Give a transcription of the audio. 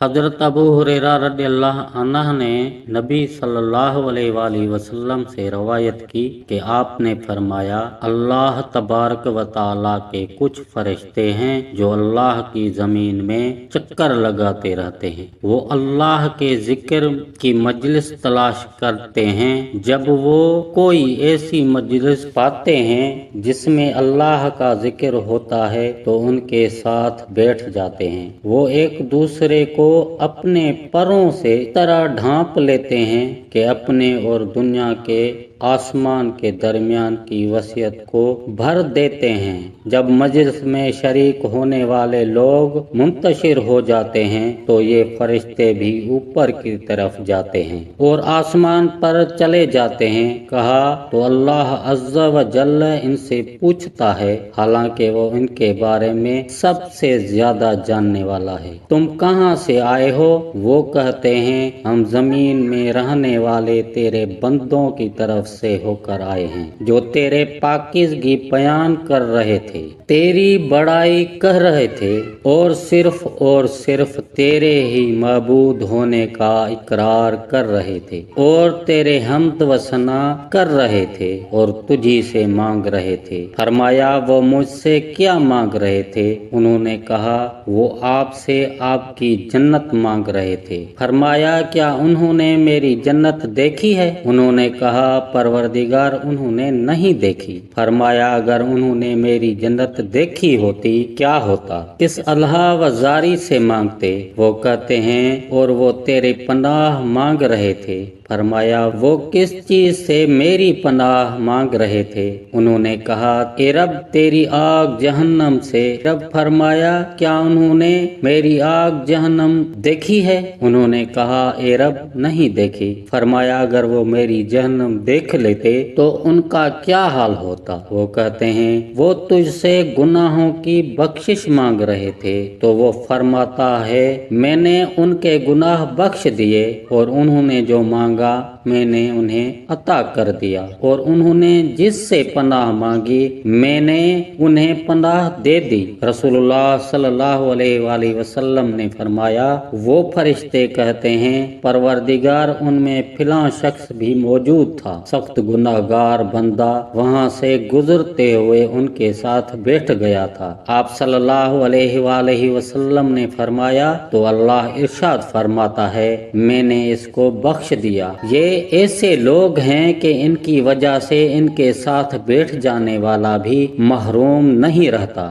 हज़रत अबू हुरैरा रज़ियल्लाहु अन्हु ने नबी सल्लल्लाहु अलैहि वसल्लम से रवायत की कि आपने फरमाया, अल्लाह तबारक व तआला के कुछ फरिश्ते हैं जो अल्लाह की ज़मीन में चक्कर लगाते रहते हैं। वो अल्लाह के जिक्र की मजलिस तलाश करते हैं। जब वो कोई ऐसी मजलिस पाते हैं जिसमें अल्लाह का जिक्र होता है तो उनके साथ बैठ जाते हैं। वो एक दूसरे को अपने परों से तरह ढांप लेते हैं कि अपने और दुनिया के आसमान के दरमियान की वसीयत को भर देते हैं। जब मजलिस में शरीक होने वाले लोग मुंतशिर हो जाते हैं तो ये फरिश्ते भी ऊपर की तरफ जाते हैं और आसमान पर चले जाते हैं। कहा तो अल्लाह अज़्ज़ा व जल्ल इनसे पूछता है, हालांकि वो इनके बारे में सबसे ज्यादा जानने वाला है। तुम कहाँ से आए हो? वो कहते हैं, हम जमीन में रहने वाले तेरे बंदों की तरफ से होकर आए हैं जो तेरे पाकीज़गी बयान कर रहे थे, तेरी बड़ाई कह रहे थे और सिर्फ तेरे ही मबूद होने का इकरार कर रहे थे और तेरे हम्द व सना कर रहे थे और तुझी से मांग रहे थे। फरमाया, वो मुझसे क्या मांग रहे थे? उन्होंने कहा, वो आपसे आपकी जन्नत मांग रहे थे। फरमाया, क्या उन्होंने मेरी जन्नत देखी है? उन्होंने कहा, परवरदिगार उन्होंने नहीं देखी। फरमाया, अगर उन्होंने मेरी जन्नत देखी होती क्या होता? किस अल्लाह व जारी से मांगते? वो कहते हैं, और वो तेरे पनाह मांग रहे थे। फरमाया, वो किस चीज से मेरी पनाह मांग रहे थे? उन्होंने कहा, ए रब, तेरी आग जहन्नम से। रब फरमाया, क्या उन्होंने मेरी आग जहन्नम देखी है? उन्होंने कहा, ए रब, नहीं देखी। फरमाया, अगर वो मेरी जहन्नम देख लेते तो उनका क्या हाल होता? वो कहते हैं, वो तुझसे गुनाहों की बख्शिश मांग रहे थे तो वो फरमाता है, मैंने उनके गुनाह बख्श दिए और उन्होंने जो मांगा मैंने उन्हें अता कर दिया और उन्होंने जिससे पनाह मांगी मैंने उन्हें पनाह दे दी। रसूलुल्लाह सल्लल्लाहु अलैहि वसल्लम ने फरमाया, वो फरिश्ते कहते हैं, परवरदिगार उनमें फिलां शख्स भी मौजूद था। सख्त गुनाहगार बंदा वहां से गुजरते हुए उनके साथ बैठ गया था। आप सल्लल्लाहु अलैहि वसल्लम ने फरमाया तो अल्लाह इरशाद फरमाता है, मैंने इसको बख्श दिया। ये ऐसे लोग हैं कि इनकी वजह से इनके साथ बैठ जाने वाला भी महरूम नहीं रहता।